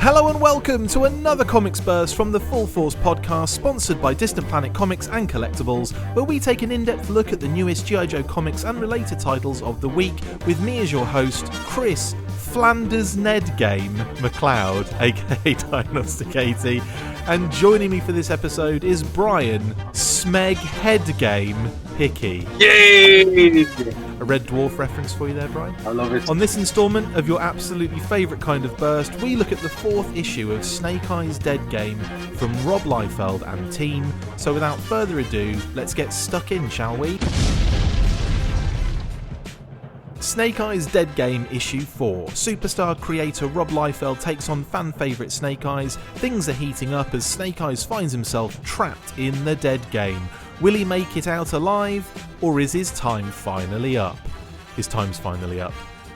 Hello and welcome to another Comics Burst from the Full Force podcast, sponsored by Distant Planet Comics and Collectibles, where we take an in-depth look at the newest G.I. Joe comics and related titles of the week, with me as your host, Chris Flanders Deadgame McLeod, aka Diagnosticated, and joining me for this episode is Brian Smeg Headgame Hickey. Yay! A Red Dwarf reference for you there, Brian? I love it. On this instalment of your absolutely favourite kind of burst, we look at the fourth issue of Snake Eyes Deadgame from Rob Liefeld and team. So without further ado, let's get stuck in, shall we? Snake Eyes Deadgame Issue 4. Superstar creator Rob Liefeld takes on fan favourite Snake Eyes. Things are heating up as Snake Eyes finds himself trapped in the Dead Game. Will he make it out alive, or is his time finally up? His time's finally up.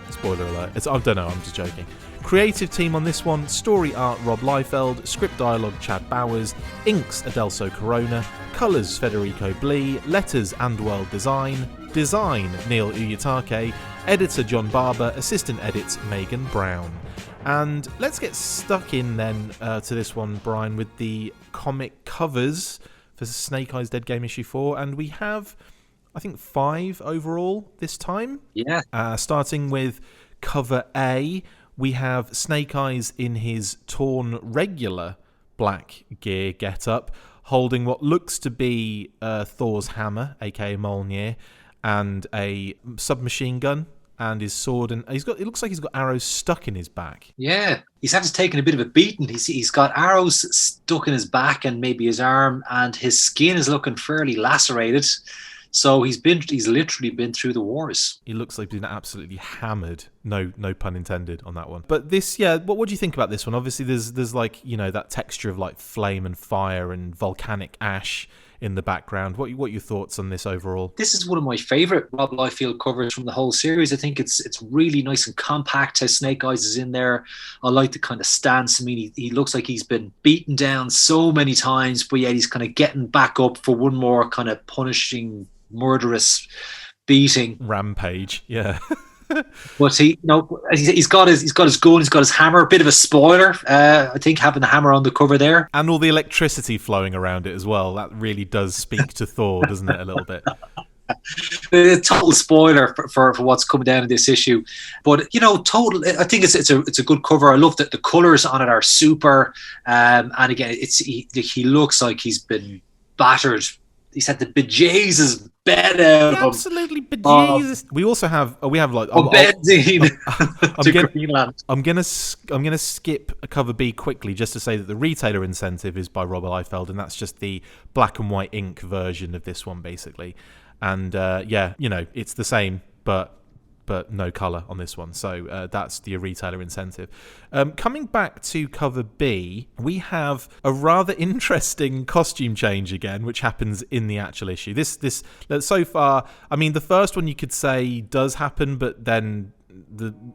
Spoiler alert. I don't know, I'm just joking. Creative team on this one: story art Rob Liefeld, script dialogue Chad Bowers, inks Adelso Corona, colours Federico Blee, letters and world design Neil Uyatake, editor John Barber, assistant edits Megan Brown. And let's get stuck in then to this one, Brian, with the comic covers for Snake Eyes Deadgame Issue 4, and we have, I think, 5 overall this time. Yeah. Starting with cover A, we have Snake Eyes in his torn regular black gear getup, holding what looks to be Thor's hammer, aka Mjolnir, and a submachine gun, and his sword, and it looks like he's got arrows stuck in his back. Yeah, he's had to take a bit of a beating. He's got arrows stuck in his back and maybe his arm, and his skin is looking fairly lacerated. So he's literally been through the wars. He looks like he's been absolutely hammered. No pun intended on that one. But this, yeah, what do you think about this one? Obviously, there's like, you know, that texture of like flame and fire and volcanic ash in the background. What are your thoughts on this overall? This is one of my favourite Rob Liefeld covers from the whole series. I think it's really nice and compact how Snake Eyes is in there. I like the kind of stance. I mean, he looks like he's been beaten down so many times, but yet he's kind of getting back up for one more kind of punishing, murderous beating. Rampage, yeah. But he's got his gun, he's got his hammer. A bit of a spoiler, I think, having the hammer on the cover there, and all the electricity flowing around it as well. That really does speak to Thor, doesn't it? A little bit. A total spoiler for what's coming down in this issue, but I think it's a good cover. I love that the colours on it are super, and again, he looks like he's been battered. He's had the bejesus bed out of him. Absolutely bejesus. We also have like benzene to Greenland. I'm gonna skip a cover B quickly just to say that the retailer incentive is by Rob Liefeld, and that's just the black and white ink version of this one basically. And it's the same, but no colour on this one. So that's the retailer incentive. Coming back to cover B, we have a rather interesting costume change again, which happens in the actual issue. This so far, I mean, the first one you could say does happen, but then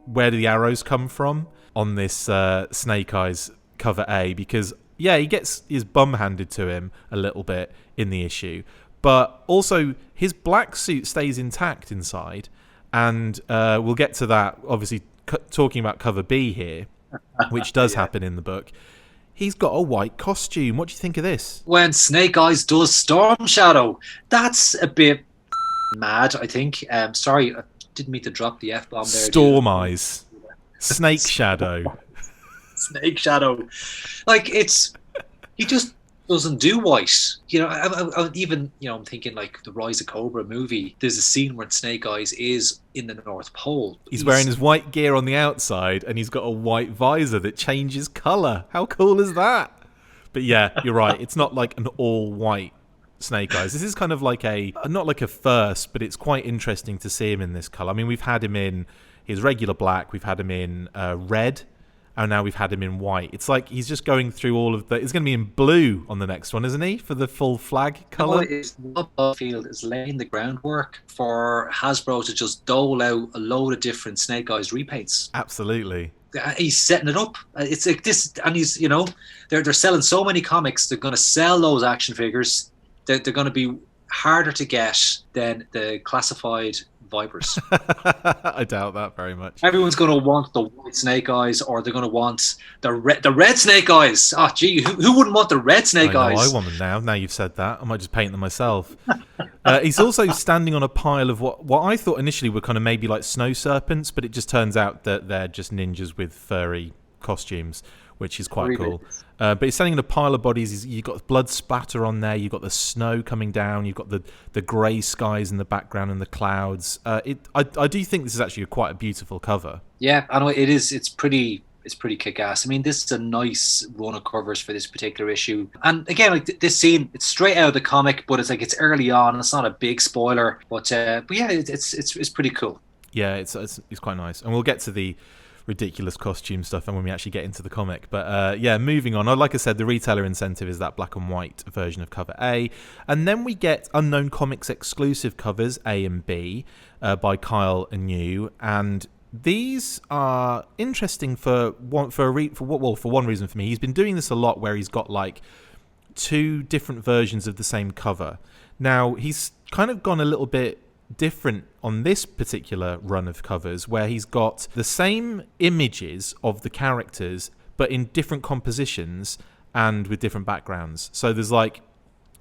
where do the arrows come from on this Snake Eyes cover A? Because, yeah, he gets his bum handed to him a little bit in the issue, but also his black suit stays intact inside. And we'll get to that, obviously, talking about cover B here, which does happen in the book. He's got a white costume. What do you think of this? When Snake Eyes does Storm Shadow, that's a bit mad, I think. Sorry, I didn't mean to drop the F-bomb there. Storm Eyes. Snake Shadow. Snake Shadow. Like, he just doesn't do white. I'm thinking like the Rise of Cobra movie. There's a scene where Snake Eyes is in the North Pole. He's wearing his white gear on the outside, and he's got a white visor that changes colour. How cool is that? But yeah, you're right. It's not like an all-white Snake Eyes. This is kind of like not like a first, but it's quite interesting to see him in this colour. I mean, we've had him in his regular black, we've had him in red, and now we've had him in white. It's like he's just going through all of the... He's going to be in blue on the next one, isn't he? For the full flag colour? Rob Liefeld is laying the groundwork for Hasbro to just dole out a load of different Snake Eyes repaints. Absolutely. He's setting it up. It's like this, and he's, they're selling so many comics. They're going to sell those action figures. They're going to be harder to get than the classified vipers. I doubt that very much. Everyone's going to want the white snake eyes, or they're going to want the red snake eyes. Oh, gee, who wouldn't want the red snake I know, I eyes? want them now. Now you've said that, I might just paint them myself. He's also standing on a pile of what I thought initially were kind of maybe like snow serpents, but it just turns out that they're just ninjas with furry costumes, which is quite cool. But he's standing in a pile of bodies. You've got blood splatter on there. You've got the snow coming down. You've got the grey skies in the background and the clouds. I do think this is actually quite a beautiful cover. Yeah, I know it is. It's pretty kick-ass. I mean, this is a nice run of covers for this particular issue. And again, like this scene, it's straight out of the comic, but it's like it's early on. It's not a big spoiler, but yeah, it's pretty cool. Yeah, it's quite nice, and we'll get to the ridiculous costume stuff and when we actually get into the comic. But yeah, moving on. Like I said, the retailer incentive is that black and white version of cover A, and then we get Unknown Comics exclusive covers A and B by Kyle Idw, and these are interesting for one reason for me. He's been doing this a lot where he's got like two different versions of the same cover. Now he's kind of gone a little bit different on this particular run of covers, where he's got the same images of the characters but in different compositions and with different backgrounds. So there's like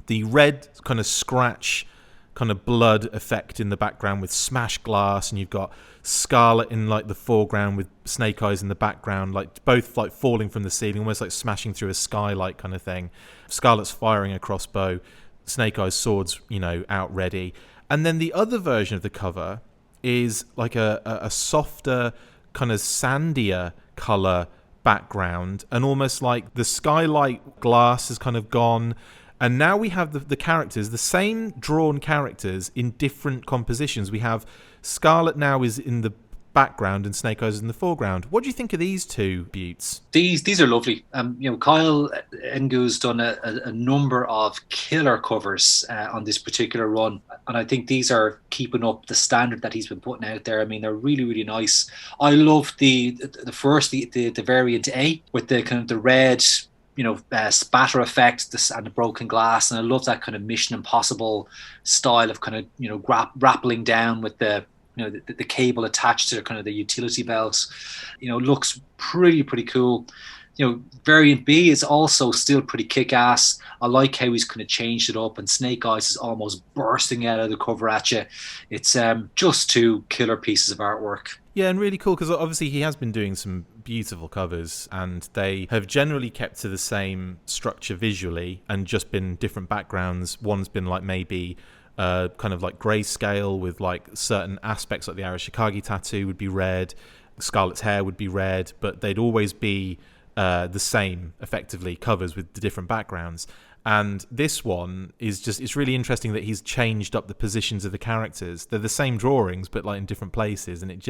the red kind of scratch kind of blood effect in the background with smashed glass, and you've got Scarlet in like the foreground with Snake Eyes in the background, like both like falling from the ceiling, almost like smashing through a skylight kind of thing. Scarlet's firing a crossbow, Snake Eyes swords, out ready. And then the other version of the cover is like a softer, kind of sandier colour background, and almost like the skylight glass has kind of gone. And now we have the characters, the same drawn characters in different compositions. We have Scarlet now is in the background and Snake Eyes is in the foreground. What do you think of these two buttes? These are lovely. Kyle Idw's done a number of killer covers on this particular run, and I think these are keeping up the standard that he's been putting out there. I mean, they're really, really nice. I love the variant A with the kind of the red, spatter effect and the broken glass, and I love that kind of Mission Impossible style of kind of grappling down with the cable attached to kind of the utility belt. Looks pretty cool. Variant B is also still pretty kick-ass. I like how he's kind of changed it up, and Snake Eyes is almost bursting out of the cover at you. It's just two killer pieces of artwork. Yeah, and really cool because obviously he has been doing some beautiful covers, and they have generally kept to the same structure visually and just been different backgrounds. One's been like maybe kind of like grayscale with like certain aspects, like the Arashikage tattoo would be red, Scarlet's hair would be red, but they'd always be the same, effectively, covers with the different backgrounds. And this one is it's really interesting that he's changed up the positions of the characters. They're the same drawings, but like in different places. And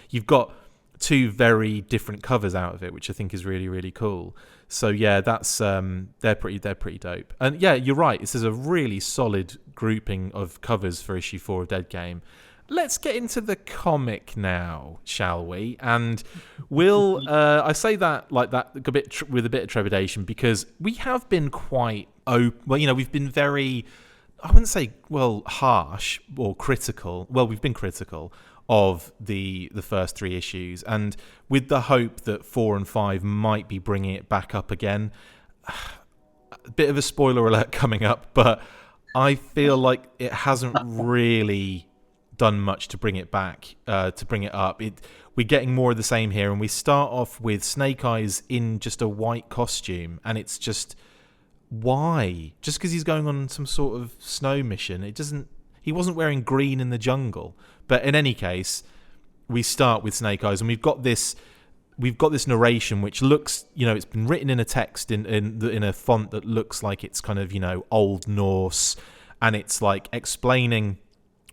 you've got two very different covers out of it, which I think is really, really cool. So yeah, that's they're pretty dope. And yeah, you're right. This is a really solid grouping of covers for issue 4 of Deadgame. Let's get into the comic now, shall we? And we'll I say that like that a bit with a bit of trepidation, because we have been quite we've been very, I wouldn't say harsh or critical. Well, we've been critical of the first 3 issues, and with the hope that 4 and 5 might be bringing it back up again. A bit of a spoiler alert coming up, but I feel like it hasn't really done much to bring it back, to bring it up. We're getting more of the same here, and we start off with Snake Eyes in just a white costume, and it's just, why? Just because he's going on some sort of snow mission? He wasn't wearing green in the jungle. But in any case, we start with Snake Eyes, and we've got this narration which looks, it's been written in a text in a font that looks like it's kind of, Old Norse, and it's like explaining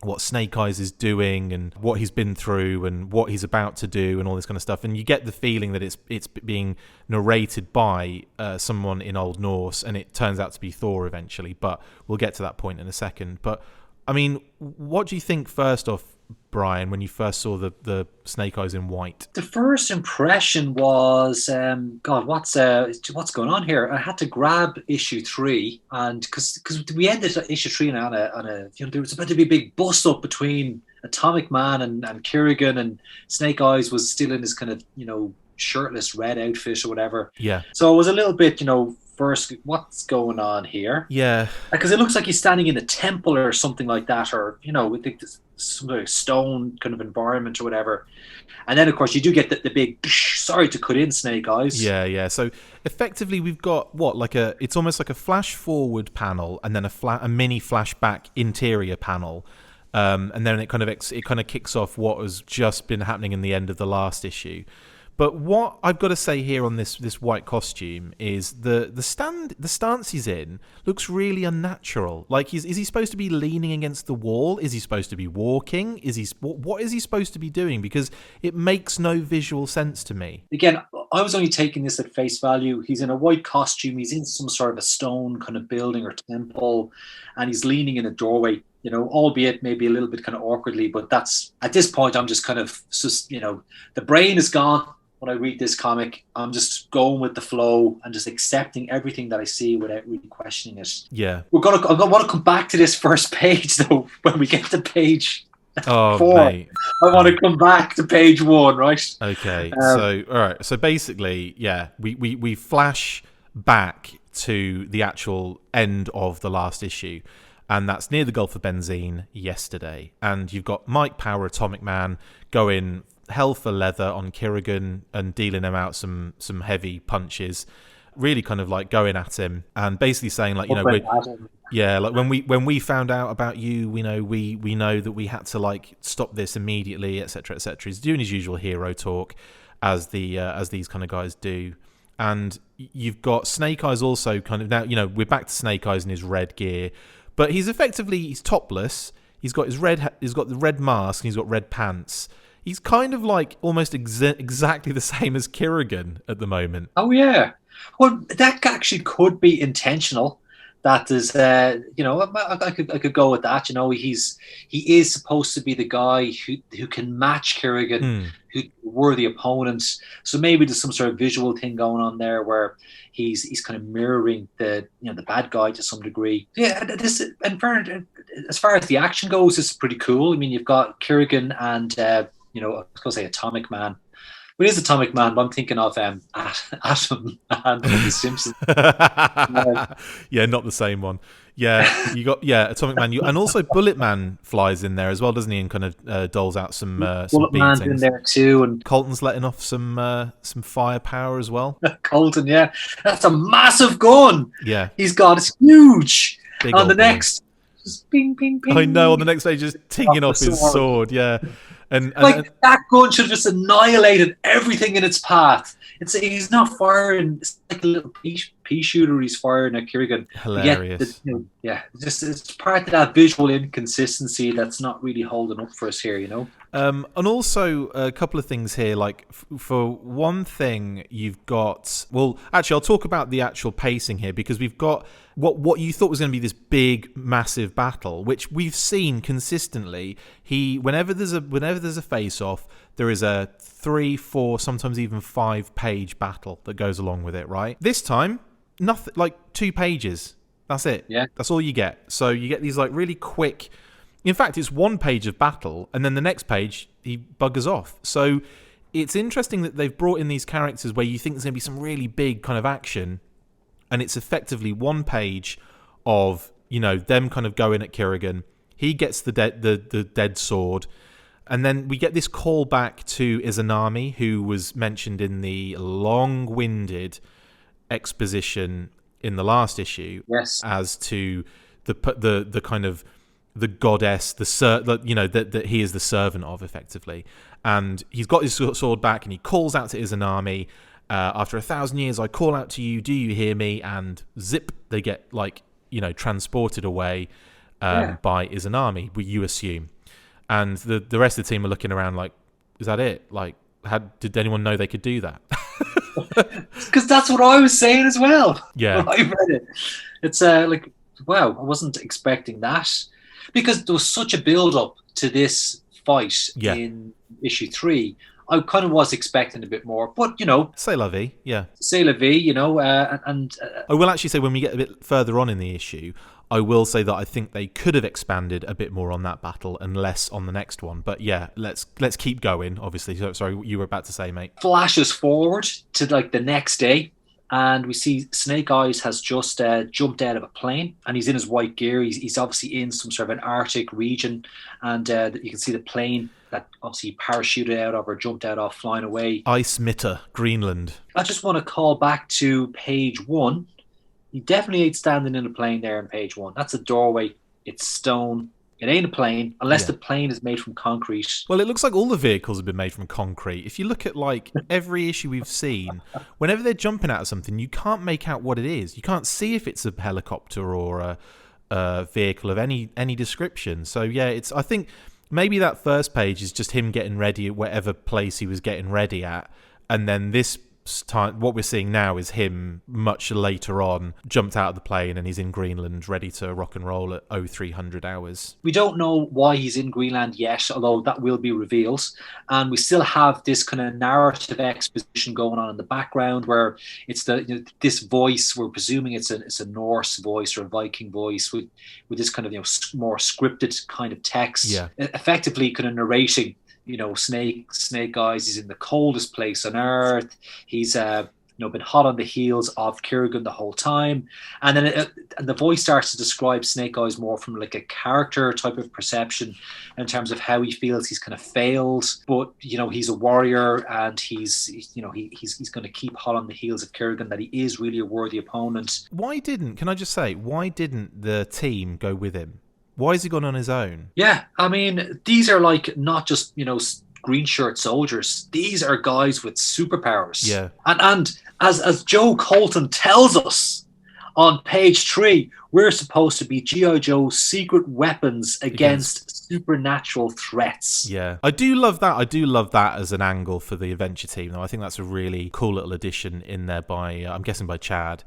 what Snake Eyes is doing and what he's been through and what he's about to do and all this kind of stuff. And you get the feeling that it's being narrated by someone in Old Norse, and it turns out to be Thor eventually. But we'll get to that point in a second. But I mean, what do you think first off, Brian, when you first saw the Snake Eyes in white? The first impression was, God, what's going on here? I had to grab issue 3, and because we ended issue 3 on a there was about to be a big bust up between Atomic Man and Kirigan, and Snake Eyes was still in his kind of, shirtless red outfit or whatever. Yeah. So it was a little bit, first, what's going on here? Yeah. Because it looks like he's standing in a temple or something like that, or, with some sort of stone kind of environment or whatever. And then, of course, you do get the big, sorry to cut in, Snake Eyes. Yeah. So effectively, we've got it's almost like a flash forward panel, and then a mini flashback interior panel, and then it kind of kicks off what has just been happening in the end of the last issue. But what I've got to say here on this white costume is the stance he's in looks really unnatural. Like, is he supposed to be leaning against the wall? Is he supposed to be walking? What is he supposed to be doing? Because it makes no visual sense to me. Again, I was only taking this at face value. He's in a white costume. He's in some sort of a stone kind of building or temple, and he's leaning in a doorway. Albeit maybe a little bit kind of awkwardly, but that's, at this point, I'm just kind of, the brain is gone. When I read this comic, I'm just going with the flow and just accepting everything that I see without really questioning it. Yeah. I want to come back to this first page, though, when we get to page 4. Mate. I want to come back to page 1, right? Okay. All right. So basically, yeah, we flash back to the actual end of the last issue. And that's near the Gulf of Benzine yesterday. And you've got Mike Power, Atomic Man, going hell for leather on Kirigan and dealing him out some heavy punches, really kind of like going at him and basically saying, like, like when we found out about you, we know that we had to like stop this immediately, etc., etc. He's doing his usual hero talk as these kind of guys do. And you've got Snake Eyes also kind of, now, we're back to Snake Eyes in his red gear, but he's topless. He's got the red mask and he's got red pants. He's kind of like almost exactly the same as Kirigan at the moment. Oh, yeah. Well, that actually could be intentional. That is, I could go with that. He is supposed to be the guy who can match Kirigan, who's a worthy opponent. So maybe there's some sort of visual thing going on there where he's kind of mirroring the bad guy to some degree. Yeah, as far as the action goes, it's pretty cool. I mean, you've got Kirigan and I was going to say Atomic Man. But it is Atomic Man, but I'm thinking of Atom Man from The Simpsons. Yeah, not the same one. Yeah, you got Atomic Man, and also Bullet Man flies in there as well, doesn't he? And kind of doles out some Bullet Man's in there too, and Colton's letting off some firepower as well. Colton, yeah, that's a massive gun. Yeah, he's got, it's huge. Big on the next, just ping, ping, ping. I know, on the next page, just tinging off his sword. Yeah. And that gun should have just annihilated everything in its path. He's not firing. It's like a little pea shooter he's firing at Kirigan. Hilarious. It's part of that visual inconsistency that's not really holding up for us here, And also a couple of things here. Like, for one thing, you've got... Well, actually, I'll talk about the actual pacing here, because we've got what you thought was going to be this big, massive battle, which we've seen consistently. Whenever there's a face-off, there is a 3, 4, sometimes even 5-page battle that goes along with it, right? This time, nothing, like 2 pages. That's it. Yeah. That's all you get. So you get these like really quick... In fact, it's 1 page of battle, and then the next page, he buggers off. So it's interesting that they've brought in these characters where you think there's going to be some really big kind of action, and it's effectively 1 page of, them kind of going at Kirigan. He gets the dead sword, and then we get this call back to Izanami, who was mentioned in the long-winded exposition in the last issue, yes, as to the kind of the goddess, that he is the servant of, effectively. And he's got his sword back, and he calls out to Izanami, after 1,000 years, I call out to you, do you hear me? And zip, they get transported away by Izanami, you assume. And the rest of the team are looking around like, is that it? Like, did anyone know they could do that? Because that's what I was saying as well. Yeah. When I read it. It's wow, I wasn't expecting that. Because there was such a build-up to this fight in issue 3. I kind of was expecting a bit more, but C'est la vie, yeah. c'est la vie, I will actually say when we get a bit further on in the issue, I will say that I think they could have expanded a bit more on that battle and less on the next one. But yeah, let's keep going. Obviously, sorry, you were about to say, mate. flashes forward to like the next day, and we see Snake Eyes has just jumped out of a plane, and he's in his white gear. He's obviously in some sort of an Arctic region, and you can see the plane that obviously parachuted out of or jumped out of flying away. Ice Mitter, Greenland. I just want to call back to page 1. He definitely ain't standing in a plane there in page 1. That's a doorway. It's stone. It ain't a plane, unless the plane is made from concrete. Well, it looks like all the vehicles have been made from concrete. If you look at like every issue we've seen, whenever they're jumping out of something, you can't make out what it is. You can't see if it's a helicopter or a vehicle of any description. So yeah, I think maybe that first page is just him getting ready at whatever place he was getting ready at, and then this time what we're seeing now is him much later on jumped out of the plane and he's in Greenland ready to rock and roll at 0300 hours. We don't know why he's in Greenland yet, although that will be revealed, and we still have this kind of narrative exposition going on in the background where it's this voice, we're presuming it's a Norse voice or a Viking voice with this kind of more scripted kind of text, effectively kind of narrating Snake Eyes is in the coldest place on earth. He's been hot on the heels of Kiergan the whole time, and then and the voice starts to describe Snake Eyes more from like a character type of perception in terms of how he feels he's kind of failed, but he's a warrior and he's going to keep hot on the heels of Kiergan, that he is really a worthy opponent. Can I just say, why didn't the team go with him? Why has he gone on his own? Yeah, I mean, these are like not just, green shirt soldiers. These are guys with superpowers. Yeah. And as Joe Colton tells us on page 3, we're supposed to be G.I. Joe's secret weapons against supernatural threats. Yeah. I do love that. I do love that as an angle for the adventure team, though. I think that's a really cool little addition in there by, I'm guessing by Chad.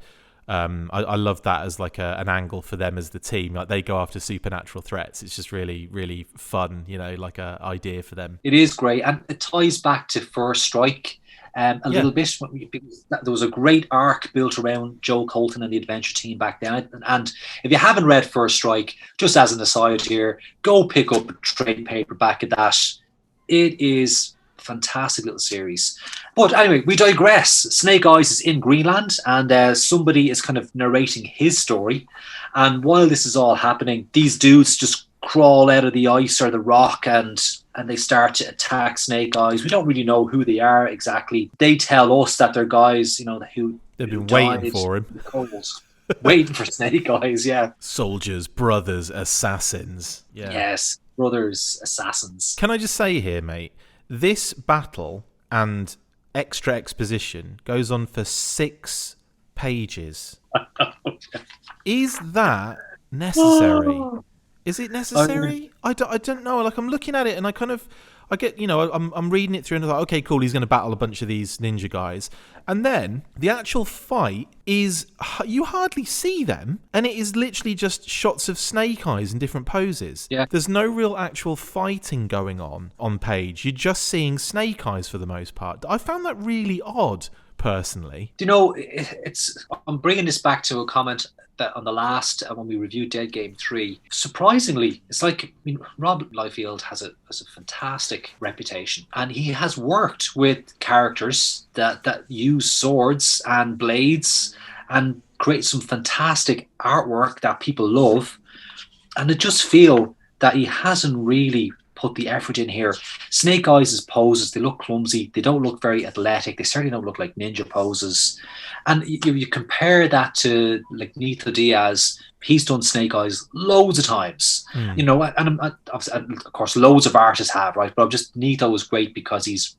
I love that as like an angle for them as the team. Like they go after supernatural threats. It's just really, really fun, like a idea for them. It is great, and it ties back to First Strike a little bit. There was a great arc built around Joe Colton and the adventure team back then. And if you haven't read First Strike, just as an aside here, go pick up a trade paperback of that. It is fantastic little series. But anyway, we digress. Snake Eyes is in Greenland, and somebody is kind of narrating his story. And while this is all happening, these dudes just crawl out of the ice or the rock and they start to attack Snake Eyes. We don't really know who they are exactly. They tell us that they're guys, who they've been waiting for him. Waiting for Snake Eyes, yeah. Soldiers, brothers, assassins. Yeah. Yes, brothers, assassins. Can I just say here, mate, this battle and extra exposition goes on for 6 pages. Is that necessary? Is it necessary? I don't know. Like, I'm looking at it and I get, I'm reading it through and I'm like, okay, cool, he's going to battle a bunch of these ninja guys. And then the actual fight is, you hardly see them. And it is literally just shots of Snake Eyes in different poses. Yeah. There's no real actual fighting going on page. You're just seeing Snake Eyes for the most part. I found that really odd, personally. Do you know, I'm bringing this back to a comment that on the last, when we reviewed Deadgame 3, surprisingly, it's like, Rob Liefeld has a fantastic reputation, and he has worked with characters that use swords and blades and create some fantastic artwork that people love, and I just feel that he hasn't really put the effort in here. Snake Eyes' poses, they look clumsy, they don't look very athletic, they certainly don't look like ninja poses. And you compare that to like Nito Diaz, he's done Snake Eyes loads of times, and of course loads of artists have, right? But Nito is great because he's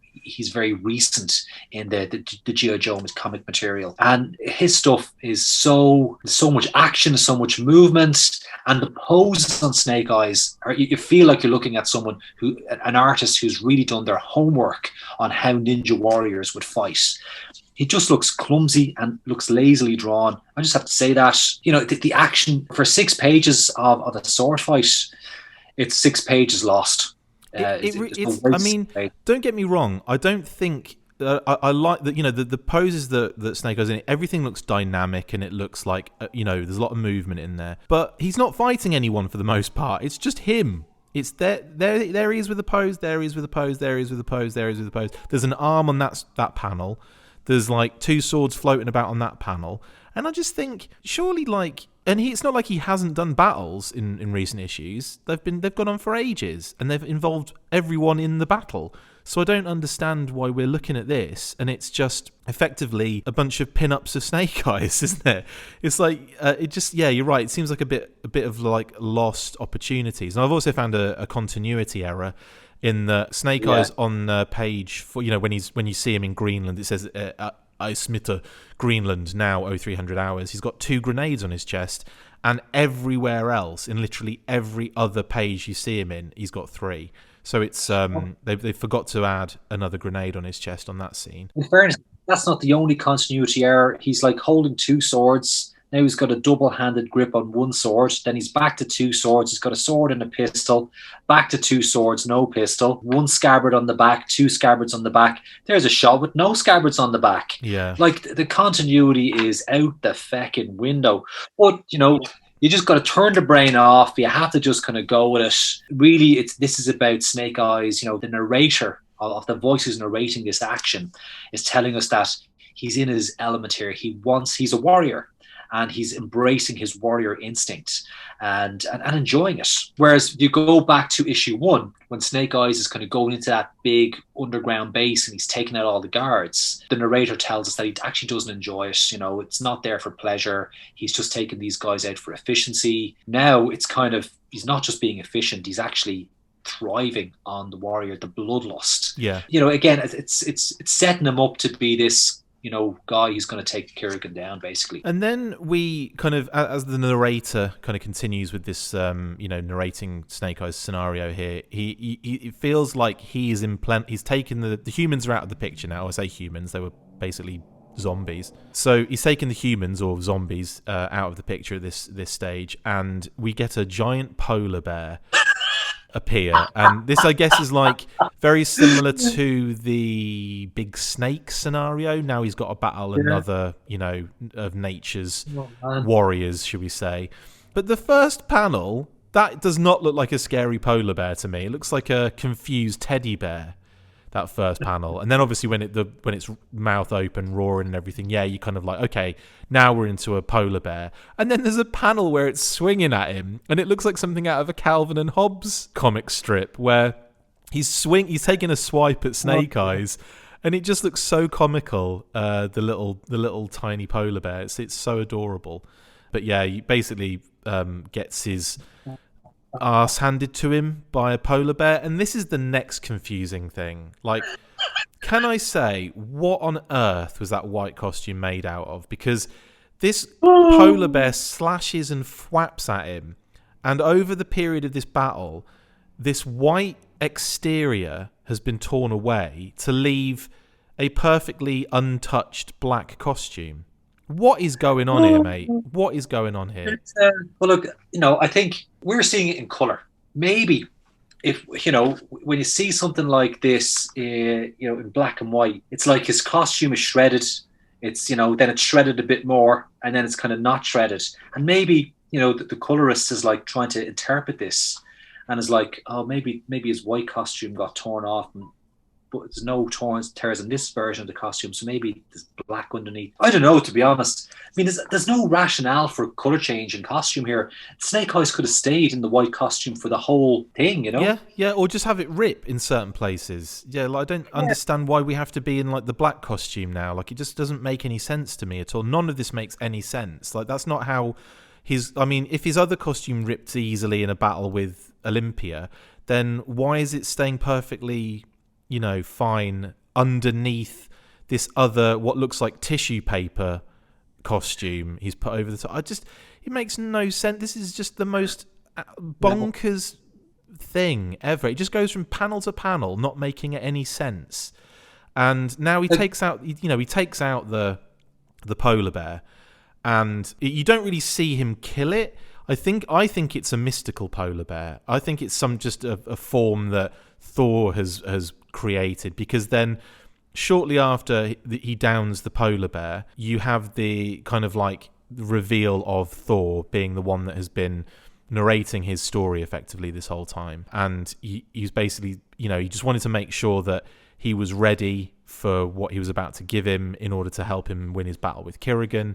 very recent in the G.I. Joe comic material, and his stuff is so much action, so much movement, and the poses on Snake Eyes you feel like you're looking at an artist who's really done their homework on how ninja warriors would fight. He just looks clumsy and looks lazily drawn. I just have to say that, the action for 6 pages of a sword fight, it's 6 pages lost. I mean, don't get me wrong. I don't think I like that. The poses that Snake Eyes in. Everything looks dynamic and it looks like there's a lot of movement in there. But he's not fighting anyone for the most part. It's just him. It's there he is with the pose. There he is with the pose. There he is with the pose. There he is with the pose. There's an arm on that panel. There's like 2 swords floating about on that panel. And I just think, surely, it's not like he hasn't done battles in recent issues. They've gone on for ages, and they've involved everyone in the battle. So I don't understand why we're looking at this, and it's just effectively a bunch of pin-ups of Snake Eyes, isn't it? It's like you're right. It seems like a bit of like lost opportunities. And I've also found a continuity error in the Snake Eyes on page 4. When you see him in Greenland, it says I smitte Greenland now 0300 hours. He's got 2 grenades on his chest, and everywhere else, in literally every other page you see him in, he's got 3. So it's they forgot to add another grenade on his chest on that scene. In fairness, that's not the only continuity error. He's like holding 2 swords. Now he's got a double-handed grip on 1 sword. Then he's back to 2 swords. He's got a sword and a pistol. Back to 2 swords, no pistol. 1 scabbard on the back, 2 scabbards on the back. There's a shot with no scabbards on the back. Yeah. Like, the continuity is out the feckin' window. But, you just got to turn the brain off. You have to just kind of go with it. Really, this is about Snake Eyes. The narrator of the voices narrating this action is telling us that he's in his element here. He's a warrior, and he's embracing his warrior instinct and enjoying it. Whereas you go back to issue 1, when Snake Eyes is kind of going into that big underground base and he's taking out all the guards, the narrator tells us that he actually doesn't enjoy it. It's not there for pleasure. He's just taking these guys out for efficiency. Now it's kind of, he's not just being efficient, he's actually thriving on the warrior, the bloodlust. Yeah. Again, it's setting him up to be this guy who's going to take Kurgan down, basically. And then we kind of, as the narrator kind of continues with this, narrating Snake Eyes scenario here, it feels like he's taken the humans are out of the picture now. I say humans, they were basically zombies. So he's taken the humans or zombies out of the picture at this stage, and we get a giant polar bear appear, and this I guess is like very similar to the big snake scenario. Now he's got to battle another of nature's warriors, should we say. But the first panel, that does not look like a scary polar bear to me. It looks like a confused teddy bear, that first panel. And then obviously when it's mouth open, roaring and everything, you kind of like, okay, now we're into a polar bear. And then there's a panel where it's swinging at him, and it looks like something out of a Calvin and Hobbes comic strip where he's taking a swipe at Snake Eyes, and it just looks so comical. The little tiny polar bear, it's so adorable. But he basically gets his arse handed to him by a polar bear, and this is the next confusing thing. Like, can I say, what on earth was that white costume made out of? Because this polar bear slashes and thwaps at him, and over the period of this battle, this white exterior has been torn away to leave a perfectly untouched black costume. What is going on here, mate? What is going on here? Well, look, I think we're seeing it in color. Maybe if, when you see something like this, in black and white, it's like his costume is shredded. It's, then it's shredded a bit more, and then it's kind of not shredded. And maybe, the colorist is like trying to interpret this and is like, oh, maybe his white costume got torn off, but there's no tears in this version of the costume, so maybe there's black underneath. I don't know, to be honest. I mean, there's no rationale for color change in costume here. Snake Eyes could have stayed in the white costume for the whole thing, Yeah, or just have it rip in certain places. Yeah, like, I don't understand why we have to be in like the black costume now. Like, it just doesn't make any sense to me at all. None of this makes any sense. Like, that's not how if his other costume ripped easily in a battle with Olympia, then why is it staying perfectly fine underneath this other, what looks like tissue paper costume he's put over the top? It makes no sense. This is just the most bonkers thing ever. It just goes from panel to panel, not making any sense. And now he takes out the polar bear, and you don't really see him kill it. I think it's a mystical polar bear. I think it's just a form that Thor has created, because then shortly after he downs the polar bear, you have the kind of like reveal of Thor being the one that has been narrating his story effectively this whole time, and he's basically, he just wanted to make sure that he was ready for what he was about to give him in order to help him win his battle with Kirigan.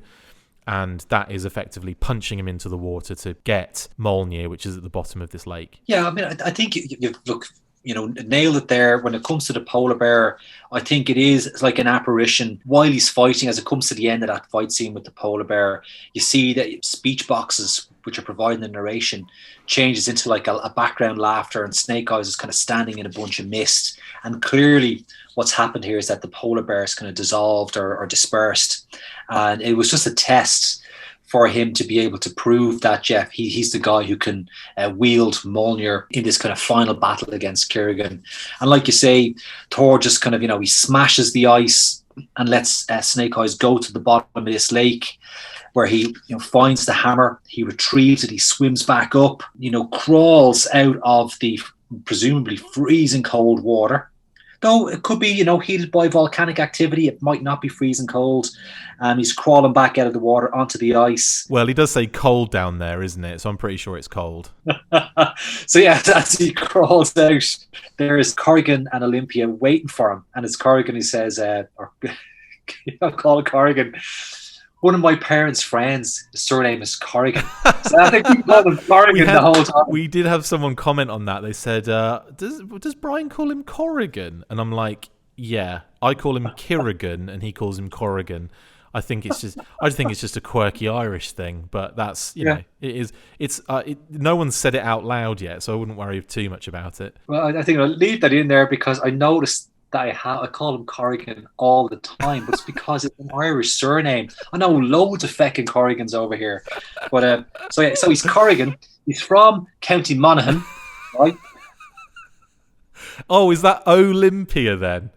And that is effectively punching him into the water to get Mjolnir, which is at the bottom of this lake. Yeah, I mean, I think you look, nailed it there. When it comes to the polar bear, I think it's like an apparition while he's fighting. As it comes to the end of that fight scene with the polar bear, you see that speech boxes, which are providing the narration, changes into like a background laughter, and Snake Eyes is kind of standing in a bunch of mist. And clearly what's happened here is that the polar bear is kind of dissolved or dispersed. And it was just a test for him to be able to prove that, Jeff, he's the guy who can wield Mjolnir in this kind of final battle against Kirigan. And like you say, Thor just kind of, he smashes the ice and lets Snake Eyes go to the bottom of this lake, where he finds the hammer, he retrieves it, he swims back up, crawls out of the presumably freezing cold water. Though it could be, heated by volcanic activity, it might not be freezing cold. He's crawling back out of the water onto the ice. Well, he does say cold down there, isn't it? So I'm pretty sure it's cold. So yeah, as he crawls out, there is Corrigan and Olympia waiting for him. And it's Corrigan who says, I'll call it Corrigan. One of my parents' friends, his surname is Corrigan. So I think we called him Corrigan the whole time. We did have someone comment on that. They said, does Brian call him Corrigan? And I'm like, yeah, I call him Kirigan and he calls him Corrigan. I think it's just a quirky Irish thing, but that's, it is. No one's said it out loud yet, so I wouldn't worry too much about it. Well, I think I'll leave that in there because I noticed that I call him Corrigan all the time, but it's because it's an Irish surname. I know loads of feckin' Corrigans over here, but so he's Corrigan. He's from County Monaghan, right? Oh, is that Olympia then?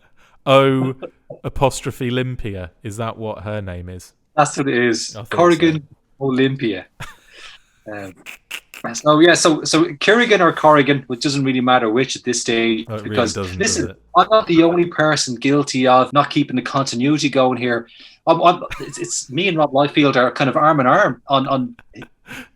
O apostrophe Olympia. Is that what her name is? That's what it is. Corrigan Olympia. So Kirigan or Corrigan, which doesn't really matter which at this stage, because really listen, I'm not the only person guilty of not keeping the continuity going here. It's me and Rob Liefeld are kind of arm in arm on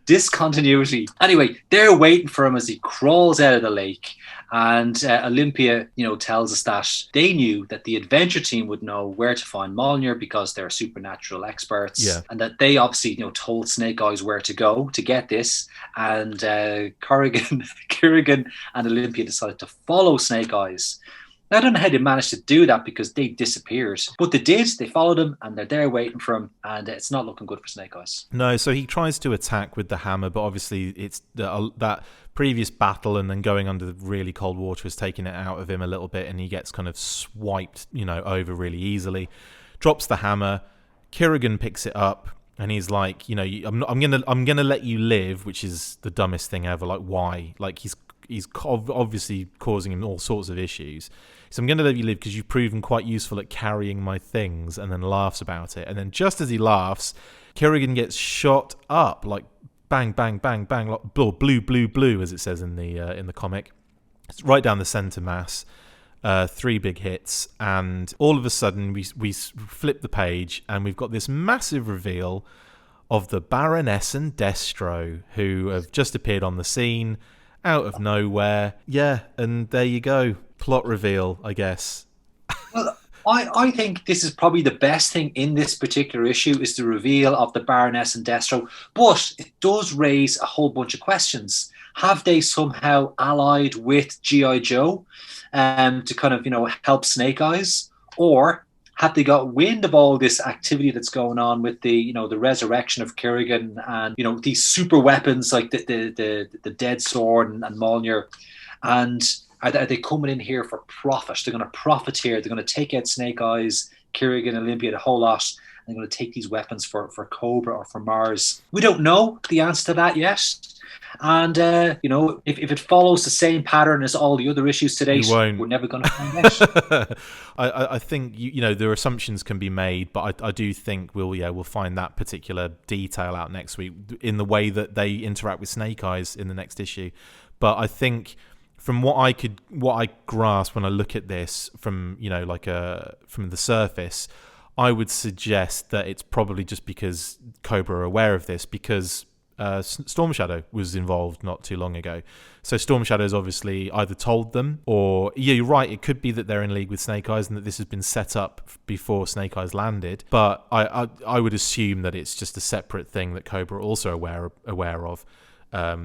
discontinuity. Anyway, they're waiting for him as he crawls out of the lake. And Olympia, tells us that they knew that the adventure team would know where to find Mjolnir because they're supernatural experts, and that they obviously, told Snake Eyes where to go to get this. And Kirigan, and Olympia decided to follow Snake Eyes. Now, I don't know how they managed to do that because they disappeared, but they did. They followed him, and they're there waiting for him, and it's not looking good for Snake Eyes. No, so he tries to attack with the hammer, but obviously it's that previous battle and then going under the really cold water has taken it out of him a little bit, and he gets kind of swiped, over really easily. Drops the hammer. Kirigan picks it up, and he's like, I'm gonna let you live, which is the dumbest thing ever. Like, why? Like, he's obviously causing him all sorts of issues. So I'm going to let you live because you've proven quite useful at carrying my things, and then laughs about it. And then just as he laughs, Kirigan gets shot up, like bang, bang, bang, bang, like blue, blue, blue, as it says in the comic. It's right down the center mass. 3 big hits, and all of a sudden we flip the page, and we've got this massive reveal of the Baroness and Destro, who have just appeared on the scene out of nowhere. Yeah, and there you go. Plot reveal, I guess. Well, I think this is probably the best thing in this particular issue is the reveal of the Baroness and Destro, but it does raise a whole bunch of questions. Have they somehow allied with G.I. Joe to kind of, help Snake Eyes? Or have they got wind of all this activity that's going on with the, the resurrection of Kirigan and, these super weapons like the Dead Sword and Mjolnir? And are they coming in here for profit? They're going to profiteer. They're going to take out Snake Eyes, Kirigan, Olympia, the whole lot. I'm going to take these weapons for Cobra or for Mars. We don't know the answer to that yet. And, if it follows the same pattern as all the other issues to date, we're never going to find out. I think, their assumptions can be made, but I do think we'll find that particular detail out next week in the way that they interact with Snake Eyes in the next issue. But I think from what I grasp when I look at this from, from the surface, I would suggest that it's probably just because Cobra are aware of this, because Storm Shadow was involved not too long ago. So Storm Shadow's obviously either told them, or you're right, it could be that they're in league with Snake Eyes and that this has been set up before Snake Eyes landed. But I would assume that it's just a separate thing that Cobra are also aware of.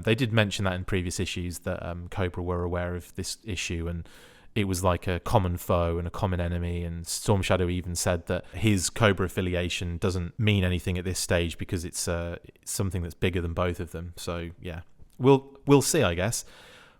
They did mention that in previous issues that Cobra were aware of this issue, and it was like a common foe and a common enemy, and Storm Shadow even said that his Cobra affiliation doesn't mean anything at this stage because it's something that's bigger than both of them. So yeah, we'll see, I guess.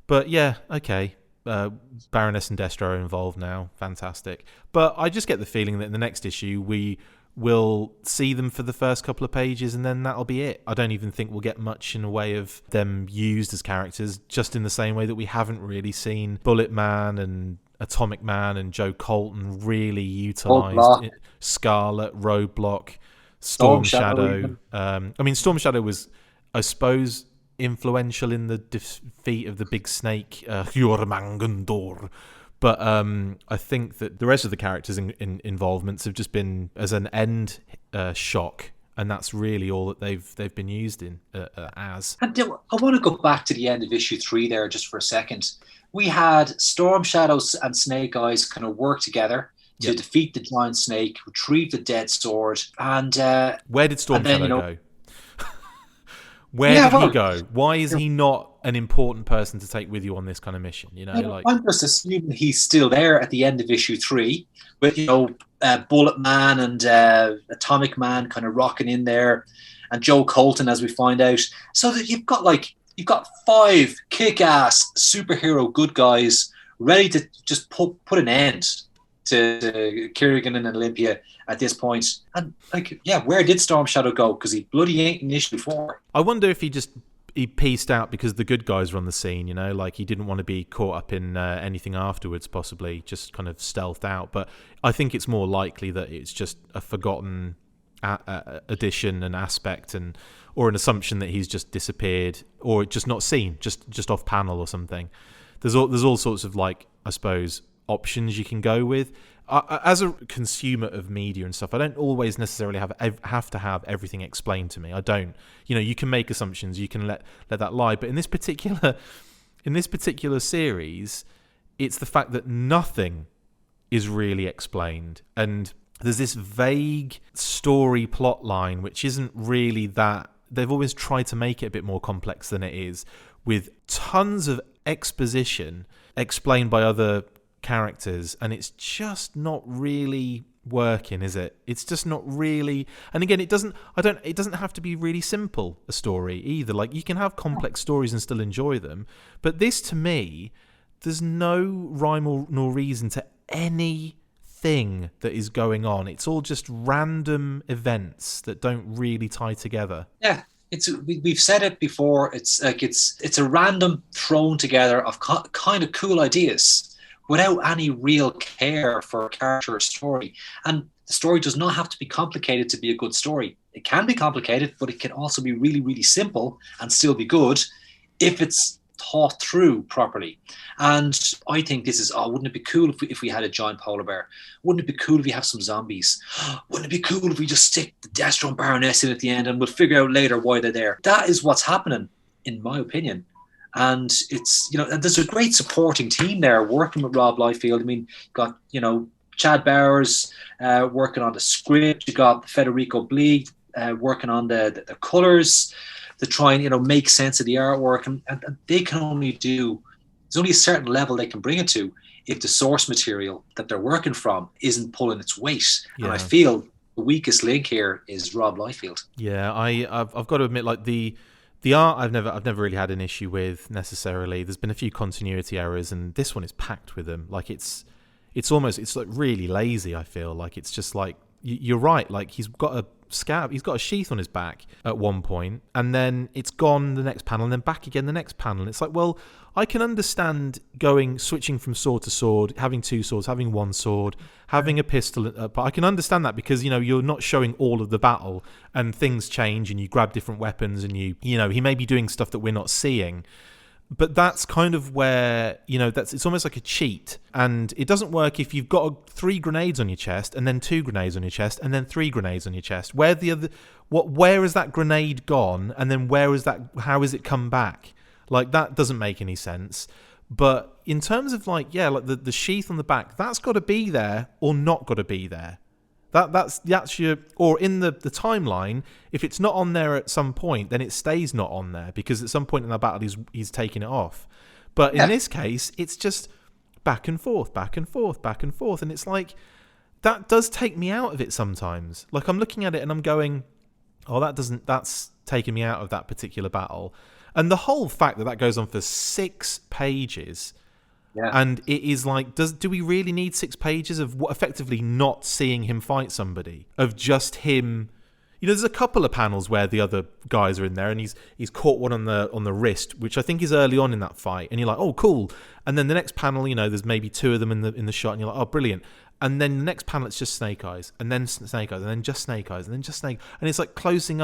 But yeah, okay. Baroness and Destro are involved now. Fantastic. But I just get the feeling that in the next issue we will see them for the first couple of pages and then that'll be it. I don't even think we'll get much in the way of them used as characters, just in the same way that we haven't really seen Bullet Man and Atomic Man and Joe Colton really utilised. Scarlet, Roadblock, Storm Shadow. Storm Shadow was, I suppose, influential in the defeat of the big snake, Hjormangandor. But I think that the rest of the characters' involvements have just been as an end shock, and that's really all that they've been used in as. And I want to go back to the end of issue 3 there just for a second. We had Storm Shadows and Snake Eyes kind of work together to defeat the giant snake, retrieve the dead sword, and where did Storm Shadow go? Where did he go? Why is he not an important person to take with you on this kind of mission? I'm just assuming he's still there at the end of issue 3, with Bullet Man and Atomic Man kind of rocking in there, and Joe Colton, as we find out. So that you've got 5 kick-ass superhero good guys ready to just put an end to Kirigan and Olympia at this point. And where did Storm Shadow go? Because he bloody ain't in issue 4. I wonder if he pieced out because the good guys were on the scene, he didn't want to be caught up in anything afterwards, possibly just kind of stealthed out. But I think it's more likely that it's just a forgotten addition and aspect, or an assumption that he's just disappeared or just not seen, just off panel or something. There's all sorts of, I suppose, options you can go with. As a consumer of media and stuff, I don't always necessarily have to have everything explained to me. I don't. You can make assumptions, you can let that lie. But in this particular series, it's the fact that nothing is really explained, and there's this vague story plot line which isn't really that. They've always tried to make it a bit more complex than it is, with tons of exposition explained by other characters, and it's just not really working, is it? It's just not really. And again, it doesn't have to be really simple, a story either. You can have complex stories and still enjoy them, but this, to me, there's no rhyme nor reason to anything that is going on. It's all just random events that don't really tie together. Yeah, we've said it before. It's a random thrown together of kind of cool ideas without any real care for a character or story. And the story does not have to be complicated to be a good story. It can be complicated, but it can also be really, really simple and still be good if it's thought through properly. And I think this is, wouldn't it be cool if we had a giant polar bear? Wouldn't it be cool if we have some zombies? Wouldn't it be cool if we just stick the Destro and Baroness in at the end and we'll figure out later why they're there? That is what's happening, in my opinion. And it's, there's a great supporting team there working with Rob Liefeld. I mean, you've got, Chad Bowers working on the script. You got Federico Bleeg working on the colours to try and, make sense of the artwork. And they can only there's only a certain level they can bring it to if the source material that they're working from isn't pulling its weight. Yeah. And I feel the weakest link here is Rob Liefeld. Yeah, I've got to admit, the art I've never really had an issue with necessarily. There's been a few continuity errors, and this one is packed with them. It's it's like really lazy. I feel like it's just like you're right. Like he's got a sheath on his back at one point, and then it's gone the next panel, and then back again the next panel. And it's like, well, I can understand switching from sword to sword, having two swords, having one sword, having a pistol, but I can understand that because you're not showing all of the battle, and things change, and you grab different weapons, and he may be doing stuff that we're not seeing. But that's kind of where, it's almost like a cheat. And it doesn't work if you've got 3 grenades on your chest, and then 2 grenades on your chest, and then 3 grenades on your chest. Where has that grenade gone? And then how has it come back? Like, that doesn't make any sense. But in terms of the sheath on the back, that's got to be there or not got to be there. That's your, or in the timeline, if it's not on there at some point, then it stays not on there because at some point in that battle he's taking it off. But in this case, it's just back and forth, back and forth, back and forth, and it's like that does take me out of it sometimes. Like I'm looking at it and I'm going, oh, that's taking me out of that particular battle. And the whole fact that goes on for 6 pages. Yeah. And it is like, do we really need 6 pages of effectively not seeing him fight somebody? Of just him, there's a couple of panels where the other guys are in there, and he's caught one on the wrist, which I think is early on in that fight, and you're like, oh, cool. And then the next panel, there's maybe 2 of them in the shot, and you're like, oh, brilliant. And then the next panel, it's just Snake Eyes, and then Snake Eyes, and then just Snake Eyes, and then just Snake, and it's like closing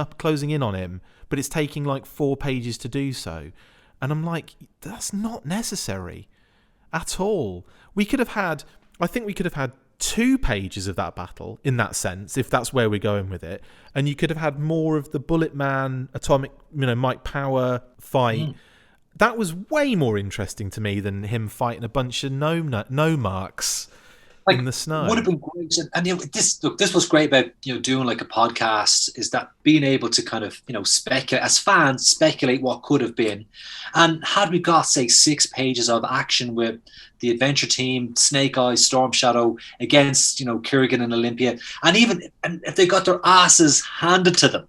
in on him, but it's taking like 4 pages to do so, and I'm like, that's not necessary at all. I think we could have had 2 pages of that battle in that sense, if that's where we're going with it. And you could have had more of the Bullet Man, Atomic, Mike Power fight. That was way more interesting to me than him fighting a bunch of no marks in the snow. Would have been great. And this was great about doing like a podcast, is that being able to kind of speculate as fans, speculate what could have been. And had we got say 6 pages of action with the adventure team, Snake Eyes, Storm Shadow against Kirigan and Olympia, and if they got their asses handed to them,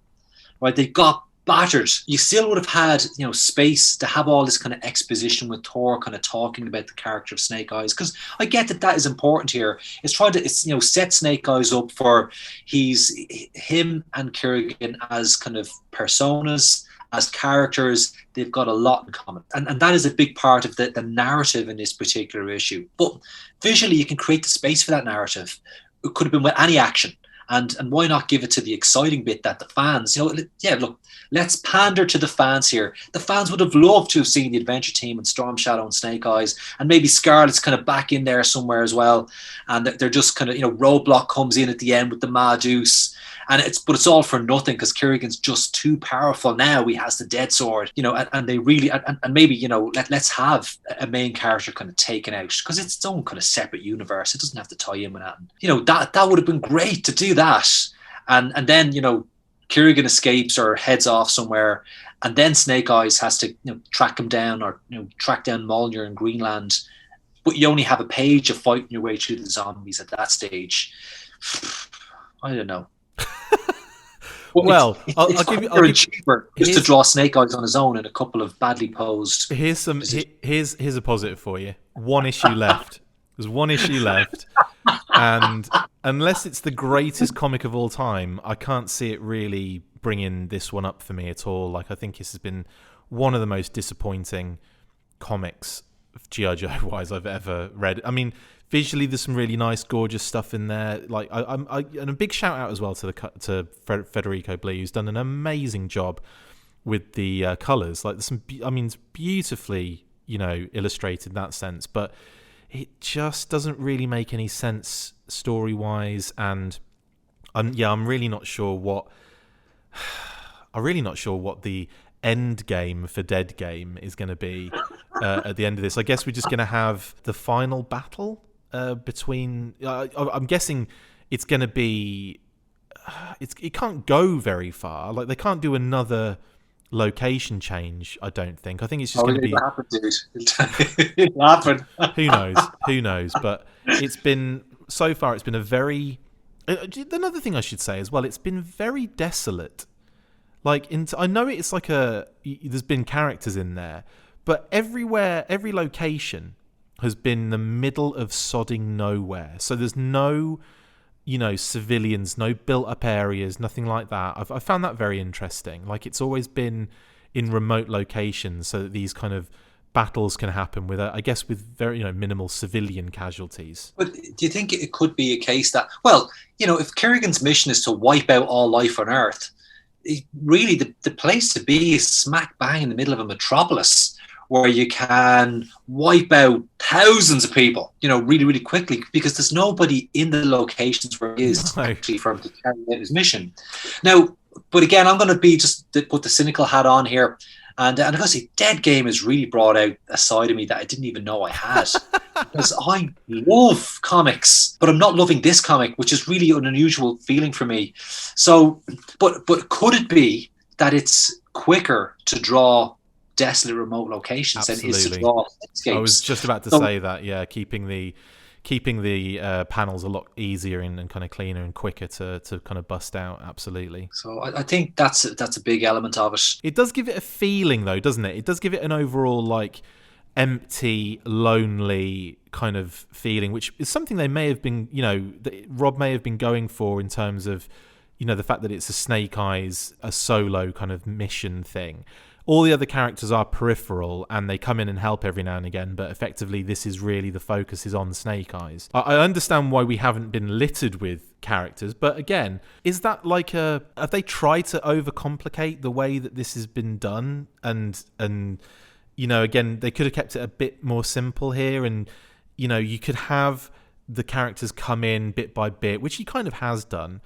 right, they got battered, you still would have had space to have all this kind of exposition with Thor kind of talking about the character of Snake Eyes, because I get that is important here. It's trying to set Snake Eyes up for him and Kirigan as kind of personas, as characters. They've got a lot in common, and that is a big part of the narrative in this particular issue. But visually you can create the space for that narrative. It could have been with any action. And why not give it to the exciting bit that the fans, look, let's pander to the fans here. The fans would have loved to have seen the adventure team and Storm Shadow and Snake Eyes, and maybe Scarlet's kind of back in there somewhere as well. And they're just kind of, Roadblock comes in at the end with the Maduce, but it's all for nothing because Kirigan's just too powerful now. He has the Dead Sword, and they really, and maybe, let's have a main character kind of taken out because it's its own kind of separate universe. It doesn't have to tie in with that. That would have been great to do that. And then, Kirigan escapes or heads off somewhere, and then Snake Eyes has to track him down, or track down Mjolnir in Greenland. But you only have a page of fighting your way through the zombies at that stage. I don't know. Well, I'll give you cheaper just to draw Snake Eyes on his own in a couple of badly posed. Here's a positive for you. 1 issue left. There's 1 issue left, and unless it's the greatest comic of all time, I can't see it really bringing this one up for me at all. Like, I think this has been one of the most disappointing comics, G.I. Joe wise, I've ever read. I mean, visually, there's some really nice, gorgeous stuff in there. Like, and a big shout out as well to Federico Blee, who's done an amazing job with the colors. Like, there's some, it's beautifully, illustrated in that sense, but it just doesn't really make any sense story wise. And I'm really not sure what the end game for Deadgame is going to be at the end of this. I guess we're just going to have the final battle between. I'm guessing it's going to be. It can't go very far. Like, they can't do another location change. I don't think. I think it's just going to be. Happen, dude. It'll happen. Who knows? But it's been so far. It's been a very. Another thing I should say as well. It's been very desolate. Like, I know it's like there's been characters in there, but everywhere, every location has been the middle of sodding nowhere. So there's no, civilians, no built-up areas, nothing like that. I found that very interesting. Like, it's always been in remote locations so that these kind of battles can happen with, I guess, with very minimal civilian casualties. But do you think it could be a case that, well, if Kerrigan's mission is to wipe out all life on Earth, really the place to be is smack bang in the middle of a metropolis where you can wipe out thousands of people, really, really quickly, because there's nobody in the locations where he is actually for him to carry out his mission. Now, but again, I'm going to put the cynical hat on here. And I've got to say, Deadgame has really brought out a side of me that I didn't even know I had. Because I love comics, but I'm not loving this comic, which is really an unusual feeling for me. So, but could it be that it's quicker to draw desolate remote locations than it is to draw landscapes? I was just about to say that, yeah, keeping the panels a lot easier and kind of cleaner and quicker to kind of bust out. Absolutely. So I think that's a big element of it. It does give it a feeling, though, doesn't it? It does give it an overall like empty, lonely kind of feeling, which is something they may have been, that Rob may have been going for in terms of, the fact that it's a Snake Eyes, a solo kind of mission thing. All the other characters are peripheral and they come in and help every now and again, but effectively this is really the focus is on Snake Eyes. I understand why we haven't been littered with characters, but again, is that like have they tried to overcomplicate the way that this has been done? And again, they could have kept it a bit more simple here, and you could have the characters come in bit by bit, which he kind of has done,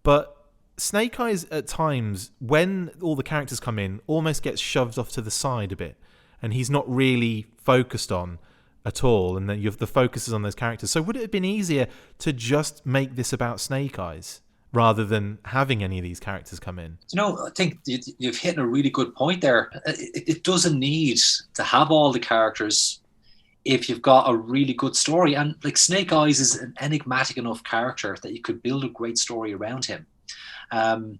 but Snake Eyes at times, when all the characters come in, almost gets shoved off to the side a bit, and he's not really focused on at all, and then you have the focus is on those characters. So would it have been easier to just make this about Snake Eyes rather than having any of these characters come in? I think you've hit a really good point there. It doesn't need to have all the characters if you've got a really good story. And like Snake Eyes is an enigmatic enough character that you could build a great story around him. And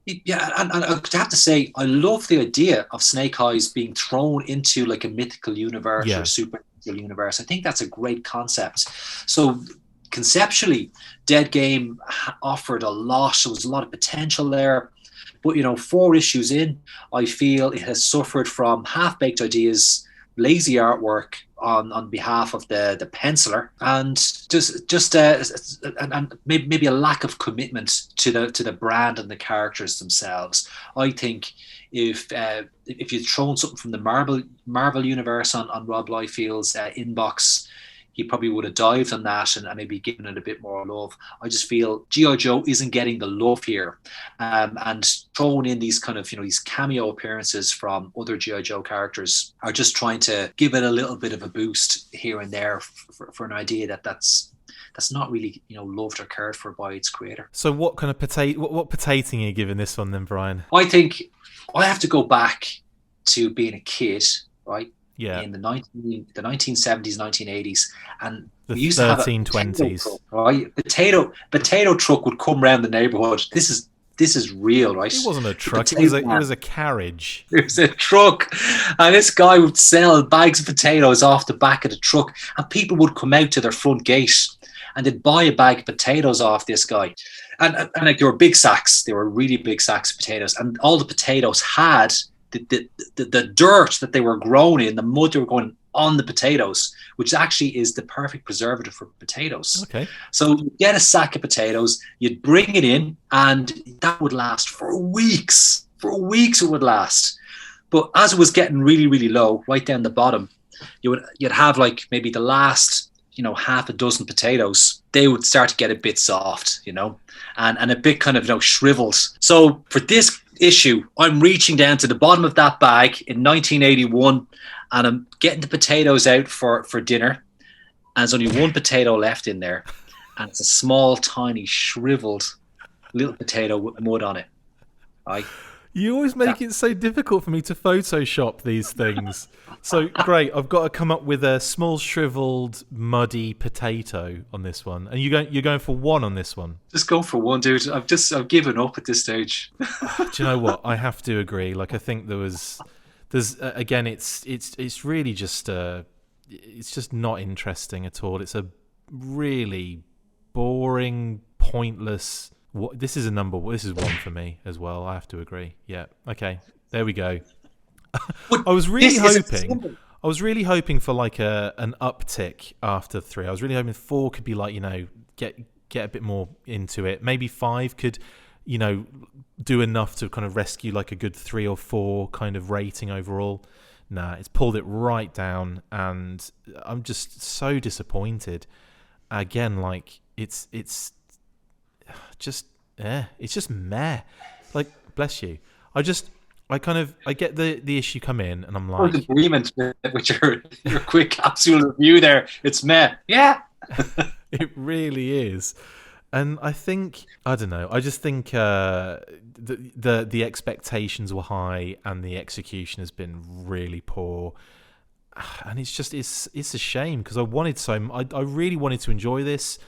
I have to say, I love the idea of Snake Eyes being thrown into like a mythical universe or supernatural universe. I think that's a great concept. So conceptually, Deadgame offered a lot. There was a lot of potential there. But, 4 issues in, I feel it has suffered from half-baked ideas, lazy artwork on behalf of the penciler, and just and maybe a lack of commitment to the brand and the characters themselves. I think if you'd thrown something from the Marvel universe on Rob Liefeld's inbox, he probably would have dived on that and maybe given it a bit more love. I just feel G.I. Joe isn't getting the love here. And throwing in these kind of, these cameo appearances from other G.I. Joe characters are just trying to give it a little bit of a boost here and there for an idea that's not really, loved or cared for by its creator. So what kind of what potating are you giving this one then, Brian? I think I have to go back to being a kid, right? Yeah. In the 1970s, 1980s, and we used to have a 1320s. truck, right? Potato truck would come around the neighborhood. This is real, right? It wasn't a truck. It was a carriage. It was a truck, and this guy would sell bags of potatoes off the back of the truck, and people would come out to their front gate and they'd buy a bag of potatoes off this guy, and like they were big sacks. They were really big sacks of potatoes, and all the potatoes had the dirt that they were grown in, the mud they were going on the potatoes, which actually is the perfect preservative for potatoes. Okay. So you get a sack of potatoes, you'd bring it in, and that would last for weeks. For weeks it would last. But as it was getting really, really low, right down the bottom, you'd have like maybe the last, half a dozen potatoes. They would start to get a bit soft, and a bit kind of, shriveled. So for this issue, I'm reaching down to the bottom of that bag in 1981, and I'm getting the potatoes out for dinner, and there's only one potato left in there, and it's a small, tiny, shriveled little potato with mud on it. You always make it so difficult for me to Photoshop these things. So great, I've got to come up with a small, shriveled, muddy potato on this one, and you're going for one on this one. Just go for one, dude. I've given up at this stage. Do you know what? I have to agree. Like, I think there's again, it's really just it's just not interesting at all. It's a really boring, pointless. This is one for me as well. I have to agree. Yeah. Okay. There we go. I was really hoping for like an uptick after 3. I was really hoping 4 could be like, get a bit more into it. Maybe 5 could, do enough to kind of rescue like a good 3 or 4 kind of rating overall. Nah, it's pulled it right down, and I'm just so disappointed. Again, like it's just meh. Like, bless you. I get the issue come in, and I'm like, agreement with your quick capsule review there. It's meh. Yeah. It really is. And I think, I don't know, I just think the expectations were high and the execution has been really poor. And it's a shame, because I really wanted to enjoy this.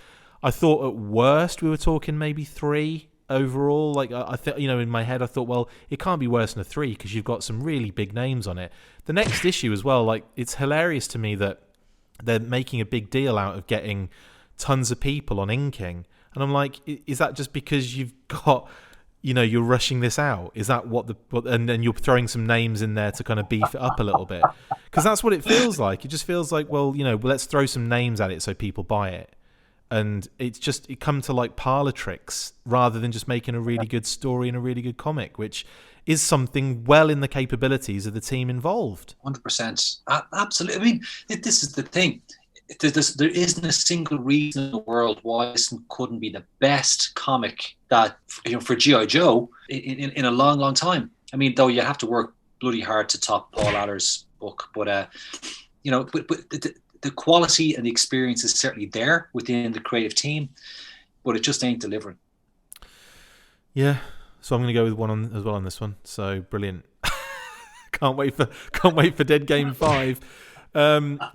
I thought at worst we were talking maybe 3 overall. Like, I think, in my head I thought, well, it can't be worse than a 3 because you've got some really big names on it. The next issue as well, like, it's hilarious to me that they're making a big deal out of getting tons of people on inking. And I'm like, is that just because you've got, you're rushing this out? Is that and then you're throwing some names in there to kind of beef it up a little bit? Because that's what it feels like. It just feels like, well, let's throw some names at it so people buy it. And it come to like parlor tricks rather than just making a really good story and a really good comic, which is something well in the capabilities of the team involved. 100%. Absolutely. I mean, this is the thing. There isn't a single reason in the world why this couldn't be the best comic that for G.I. Joe in a long, long time. I mean, though you have to work bloody hard to top Paul Adler's book, but the quality and the experience is certainly there within the creative team, but it just ain't delivering. Yeah, so I'm going to go with one as well on this one. So brilliant! Can't wait for Deadgame 5.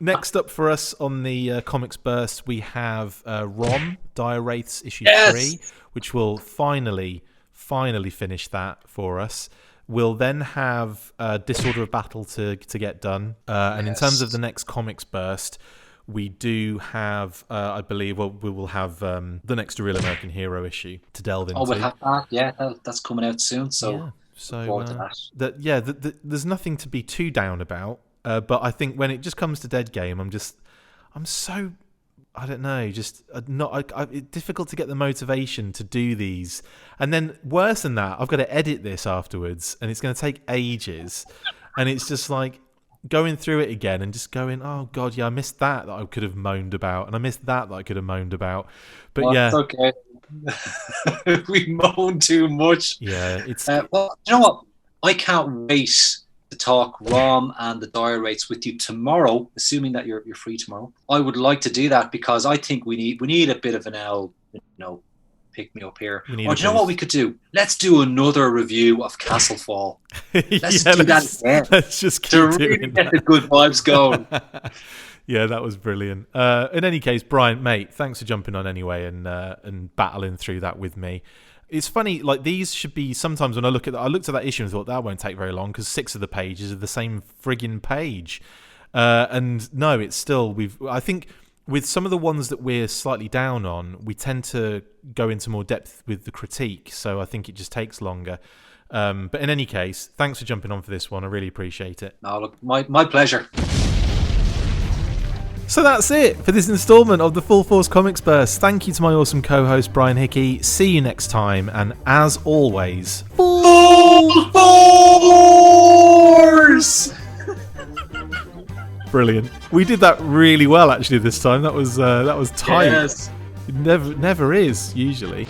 Next up for us on the Comics Burst, we have ROM Dire Wraiths issue 3, which will finally finish that for us. We'll then have Disorder of Battle to get done. And in terms of the next Comics Burst, we do have, I believe, we will have the next A Real American Hero issue to delve into. Oh, we'll have that. Yeah, that's coming out soon. So, yeah. So there's nothing to be too down about. But I think when it just comes to Deadgame, I'm so, I don't know, just it's difficult to get the motivation to do these. And then worse than that, I've got to edit this afterwards, and it's going to take ages. And it's just like going through it again and just going, oh God, yeah, I missed that I could have moaned about, and I missed that I could have moaned about. But well, yeah, it's okay. We moan too much. Yeah, it's. Well, you know what? I can't wait to talk ROM and the Dire Wraiths with you tomorrow, assuming that you're free tomorrow. I would like to do that because I think we need a bit of an pick me up here. Or do you know what we could do? Let's do another review of Castlefall. Let's do that again. Let's just keep really get the good vibes going. Yeah, that was brilliant. In any case, Brian, mate, thanks for jumping on anyway and battling through that with me. It's funny, like, these should be, sometimes when I looked at that issue and thought that won't take very long because 6 of the pages are the same friggin' page. And no, it's still, I think with some of the ones that we're slightly down on, we tend to go into more depth with the critique. So I think it just takes longer. But in any case, thanks for jumping on for this one. I really appreciate it. No, look, my pleasure. So that's it for this instalment of the Full Force Comics Burst. Thank you to my awesome co-host Brian Hickey. See you next time, and as always, Full Force! Brilliant. We did that really well actually this time. That was tight. Yes. It never is usually.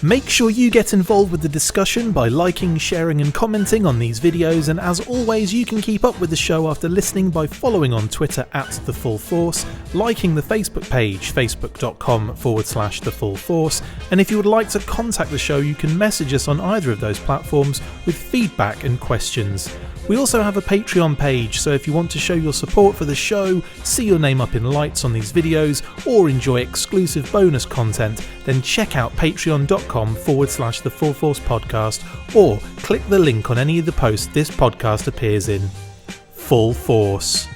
Make sure you get involved with the discussion by liking, sharing and commenting on these videos, and as always you can keep up with the show after listening by following on Twitter @TheFullForce, liking the Facebook page facebook.com/TheFullForce, and if you would like to contact the show you can message us on either of those platforms with feedback and questions. We also have a Patreon page, so if you want to show your support for the show, see your name up in lights on these videos, or enjoy exclusive bonus content, then check out patreon.com/The Full Force Podcast, or click the link on any of the posts this podcast appears in. Full Force.